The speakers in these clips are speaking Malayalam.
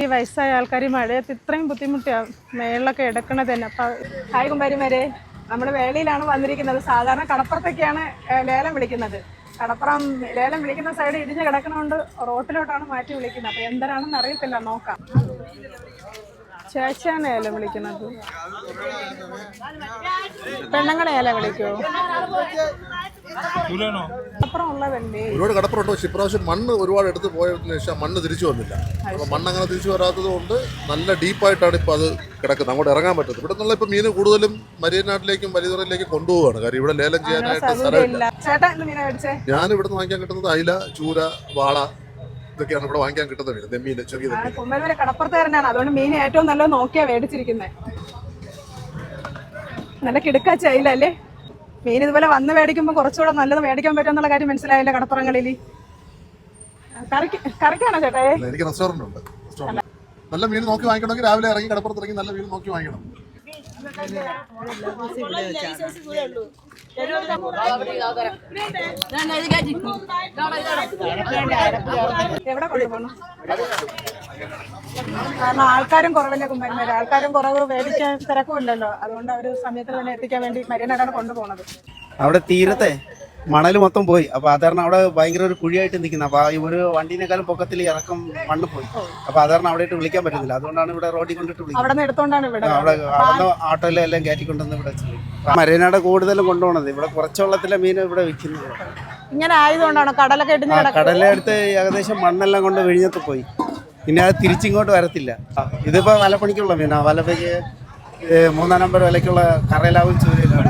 ഈ വയസ്സായ ആൾക്കാർ മഴയത്ത് ഇത്രയും ബുദ്ധിമുട്ടിയാണ് മേളിലൊക്കെ എടുക്കണത് തന്നെ. അപ്പം ഹായ് കുമാരിമാരെ, നമ്മൾ വേളയിലാണ് വന്നിരിക്കുന്നത്. സാധാരണ കടപ്പുറത്തൊക്കെയാണ് ലേലം വിളിക്കുന്നത്. കടപ്പുറം ലേലം വിളിക്കുന്ന സൈഡ് ഇടിഞ്ഞ് കിടക്കണോണ്ട് റോട്ടിലോട്ടാണ് മാറ്റി വിളിക്കുന്നത്. അപ്പം എന്തരാണെന്ന് അറിയത്തില്ല, നോക്കാം. ചേച്ചിയാണ് ലേലം വിളിക്കുന്നത്. പെണ്ണുങ്ങളെ ലേലം വിളിക്കുമോ? ഒരുപാട് കടപ്പുറമുണ്ട്. പക്ഷെ ഇപ്രാവശ്യം മണ്ണ് ഒരുപാട് എടുത്ത് പോയതിനു ശേഷം മണ്ണ് തിരിച്ചു വന്നില്ല. അപ്പോൾ മണ്ണ് അങ്ങനെ തിരിച്ചു വരാത്തത് കൊണ്ട് നല്ല ഡീപ്പായിട്ടാണ് ഇപ്പോൾ അത് കിടക്കുന്നത്. അങ്ങോട്ട് ഇറങ്ങാൻ പറ്റുന്നത്. ഇവിടെ നിന്നുള്ള ഇപ്പോൾ മീൻ കൂടുതലും മരിയനാട്ടിലേക്കും വലിയതുറയിലേക്കും കൊണ്ടുപോവുകയാണ്. കാര്യം ഇവിടെ ലേലം ചെയ്യാനായിട്ട് സ്ഥലമില്ല. ഞാൻ ഇവിടെ നിന്ന് വാങ്ങിക്കാൻ കിട്ടുന്നത് അയില, ചൂര, വാള, ഇതൊക്കെയാണ് ഇവിടെ വാങ്ങിക്കാൻ കിട്ടുന്ന മീൻ. നെമ്മീൻ, ചെറിയ കടപ്പുറത്തുകാരനാണ്. അതുകൊണ്ട് മീൻ ഏറ്റവും നല്ലത് നോക്കിയാ മേടിച്ചിരിക്കുന്നത്. നല്ല കിടക്കാച്ച അയില അല്ലേ? മീൻ ഇതുപോലെ വന്ന് മേടിക്കുമ്പോൾ കുറച്ചുകൂടെ നല്ലത് മേടിക്കാൻ പറ്റുമെന്നുള്ള കാര്യം മനസ്സിലായില്ല. കടപ്പുറങ്ങളിൽ കറിക്കാണോ ചേട്ടാ? എനിക്ക് റെസ്റ്റോറന്റ് ഉണ്ട്. നല്ല മീൻ നോക്കി വാങ്ങിക്കണമെങ്കിൽ രാവിലെ ഇറങ്ങി കടപ്പുറത്ത് ഇറങ്ങി നല്ല മീൻ നോക്കി വാങ്ങിക്കണം. എവിടെ കൊണ്ടുപോകണം? കാരണം ആൾക്കാരും കുറവല്ലേ കുമാരിമാര്. ആൾക്കാരും കുറവ്, മേടിക്കാൻ തിരക്കുമില്ലല്ലോ. അതുകൊണ്ട് അവർ സമയത്ത് തന്നെ എത്തിക്കാൻ വേണ്ടി മരിയനാടാണ് കൊണ്ടുപോകുന്നത്. അവിടെ തീരത്തെ മണൽ മൊത്തം പോയി. അപ്പൊ അതാരണം അവിടെ ഭയങ്കര ഒരു കുഴിയായിട്ട് നിൽക്കുന്നത്. അപ്പൊ ഒരു വണ്ടീനേക്കാളും പൊക്കത്തിൽ ഇറക്കം മണ്ണ് പോയി. അപ്പൊ അതാരണം അവിടെ ഇട്ട് വിളിക്കാൻ പറ്റുന്നില്ല. അതുകൊണ്ടാണ് ഇവിടെ റോഡിൽ കൊണ്ടിട്ട് വിളിക്കുന്നത്. അവിടെ ഓട്ടോയിലെല്ലാം കയറ്റിക്കൊണ്ടുവന്ന് ഇവിടെ മരനാട് കൂടുതലും കൊണ്ടുപോകണത്. ഇവിടെ കുറച്ച് വെള്ളത്തിലെ മീൻ ഇവിടെ വിൽക്കുന്നത്. ഇങ്ങനെ ആയതുകൊണ്ടാണ് കടലൊക്കെ കടലെടുത്ത് ഏകദേശം മണ്ണെല്ലാം കൊണ്ട് വിഴിഞ്ഞത്ത് പോയി. പിന്നെ അത് തിരിച്ചിങ്ങോട്ട് വരത്തില്ല. ഇതിപ്പോ വലപ്പണിക്കുള്ള മീനാ. വലപ്പയ്ക്ക് 3-ാം നമ്പർ വിലക്കുള്ള കറയിലാവും ചൂരയിലാണ്.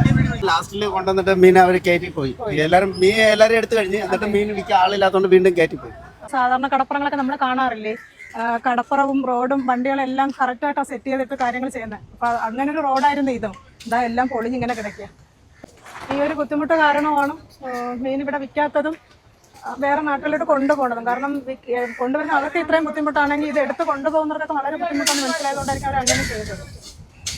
ലാസ്റ്റിൽ കൊണ്ടുവന്നിട്ട് മീൻ അവർ കയറ്റിപ്പോയി. എല്ലാവരും എടുത്തു കഴിഞ്ഞ് എന്നിട്ട് മീൻ വിൽക്കാൻ ആളില്ലാത്തതുകൊണ്ട് വീണ്ടും കയറ്റിപ്പോയി. സാധാരണ കടപ്പുറങ്ങളൊക്കെ നമ്മൾ കാണാറില്ലേ? കടപ്പുറവും റോഡും വണ്ടികളെല്ലാം കറക്റ്റായിട്ടാണ് സെറ്റ് ചെയ്തിട്ട് കാര്യങ്ങൾ ചെയ്യുന്നത്. അപ്പൊ അങ്ങനെ ഒരു റോഡായിരുന്നു ഇതും. ഇതാ എല്ലാം പൊളിഞ്ഞിങ്ങനെ കിടക്കുക. ഈ ഒരു ബുദ്ധിമുട്ട് കാരണമാണ് മീൻ ഇവിടെ വിൽക്കാത്തതും വേറെ നാട്ടിലോട്ട് കൊണ്ടുപോകുന്നതും. കാരണം കൊണ്ടുവരുന്ന അവർക്ക് ഇത്രയും ബുദ്ധിമുട്ടാണെങ്കിൽ ഇത് എടുത്ത് കൊണ്ടുപോകുന്നവർക്കൊക്കെ വളരെ ബുദ്ധിമുട്ടാണ് മനസ്സിലായതുകൊണ്ടായിരിക്കും അവർ അങ്ങനെ ചെയ്തത്.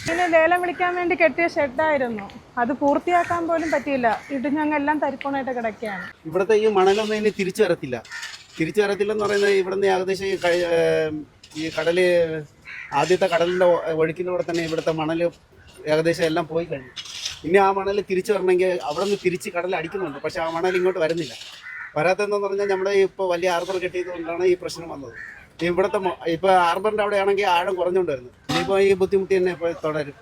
പിന്നെ ലേലം വിളിക്കാൻ വേണ്ടി കെട്ടിയ ഷെഡായിരുന്നു. അത് പൂർത്തിയാക്കാൻ പോലും പറ്റിയില്ല. ഇടിഞ്ഞങ്ങെല്ലാം തരിപ്പണായിട്ട് കിടക്കുകയാണ്. ഇവിടുത്തെ ഈ മണലൊന്നും ഇനി തിരിച്ചു വരത്തില്ലെന്ന് പറയുന്നത് ഇവിടുന്ന് ഏകദേശം ഈ കടല് ആദ്യത്തെ കടലിൻ്റെ ഒഴുക്കിലൂടെ തന്നെ ഇവിടുത്തെ മണൽ ഏകദേശം എല്ലാം പോയി കഴിഞ്ഞു. ഇനി ആ മണൽ തിരിച്ചു വരണമെങ്കിൽ അവിടെ നിന്ന് തിരിച്ച് കടൽ അടിക്കുന്നുണ്ട്. പക്ഷെ ആ മണൽ ഇങ്ങോട്ട് വരുന്നില്ല. വരാത്തതെന്ന് പറഞ്ഞാൽ നമ്മുടെ ഇപ്പോൾ വലിയ ഹാർബർ കെട്ടിയതുകൊണ്ടാണ് ഈ പ്രശ്നം വന്നത്. ഇവിടുത്തെ ഇപ്പോൾ ഹാർബറിൻ്റെ അവിടെ ആണെങ്കിൽ ആഴം കുറഞ്ഞുകൊണ്ട് വരുന്നു. ഇനിയിപ്പോൾ ഈ ബുദ്ധിമുട്ടി തന്നെ ഇപ്പോൾ തുടരും.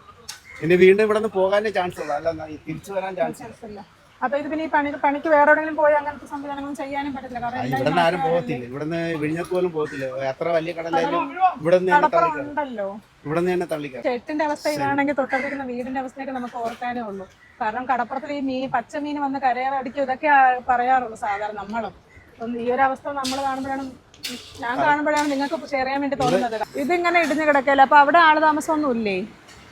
ഇനി വീണ്ടും ഇവിടെ നിന്ന് പോകാനേ ചാൻസ് ഉള്ളൂ. അല്ല തിരിച്ചു വരാൻ ചാൻസ് ഇല്ല. അപ്പൊ ഇത് പിന്നെ ഈ പണിക്ക് വേറെ എവിടെയെങ്കിലും പോയി അങ്ങനത്തെ സംവിധാനങ്ങളും ചെയ്യാനും പറ്റില്ല. കാരണം ഇവിടുന്ന് ആരും പോകത്തില്ല. ഇവിടുന്ന് വിഴിഞ്ഞത്ത് പോലും പോകത്തില്ല. എത്ര വലിയ കടലായാലും ഇവിടെ തന്നെ തള്ളിക്കാം. ചെട്ടിന്റെ അവസ്ഥ ഇതാണെങ്കിൽ തൊട്ടടുത്തിരിക്കുന്ന വീടിന്റെ അവസ്ഥയൊക്കെ നമുക്ക് ഓർക്കാനേ ഉള്ളൂ. കാരണം കടപ്പുറത്തിൽ ഈ പച്ച മീൻ വന്ന് കരയാറടിക്കും ഇതൊക്കെ പറയാറുള്ളൂ സാധാരണ നമ്മളും. ഈ ഒരു അവസ്ഥ നമ്മൾ ഞാൻ കാണുമ്പോഴാണ് നിങ്ങൾക്ക് ഷെയർ ചെയ്യാൻ വേണ്ടി തോന്നുന്നത്. ഇതിങ്ങനെ ഇടിഞ്ഞു കിടക്കല്ലേ? അപ്പൊ അവിടെ ആള് താമസമൊന്നും ഇല്ലേ?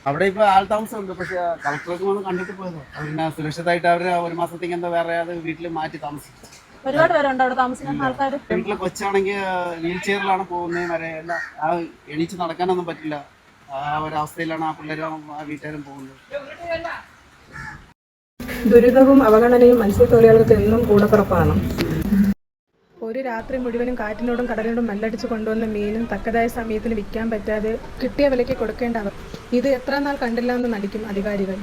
അവിടെ ഇപ്പൊ ആൾ താമസമുണ്ട്. പക്ഷെ കളക്ടർക്ക് വന്ന് കണ്ടിട്ട് പോയത്. പിന്നെ സുരക്ഷിതമായിട്ട് അവര് 1 മാസത്തേക്ക് എന്താ വേറെ വീട്ടിൽ മാറ്റി താമസിക്കും. ഒരുപാട് പേരുണ്ട് അവിടെ താമസിക്കുന്ന ആൾക്കാർ. വീട്ടിലെ കൊച്ചാണെങ്കിൽ വീൽ ചെയറിലാണ് പോകുന്നത്. വരെ എല്ലാം എണീച്ച് നടക്കാനൊന്നും പറ്റില്ല. ആ ഒരവസ്ഥയിലാണ് ആ പിള്ളേരും ആ വീട്ടുകാരും പോകുന്നത്. ദുരിതവും അവഗണനയും മത്സ്യത്തൊഴിലാളികൾക്ക് എന്നും കൂടപ്പിറപ്പാണ്. ഒരു രാത്രി മുഴുവനും കാറ്റിനോടും കടലിനോടും മല്ലടിച്ച് കൊണ്ടുവന്ന മീനും തക്കതായ സമയത്തിന് വിൽക്കാൻ പറ്റാതെ കിട്ടിയ വിലയ്ക്ക് കൊടുക്കേണ്ട അവർ. ഇത് എത്ര നാൾ കണ്ടില്ല എന്ന് നടിക്കും അധികാരികൾ.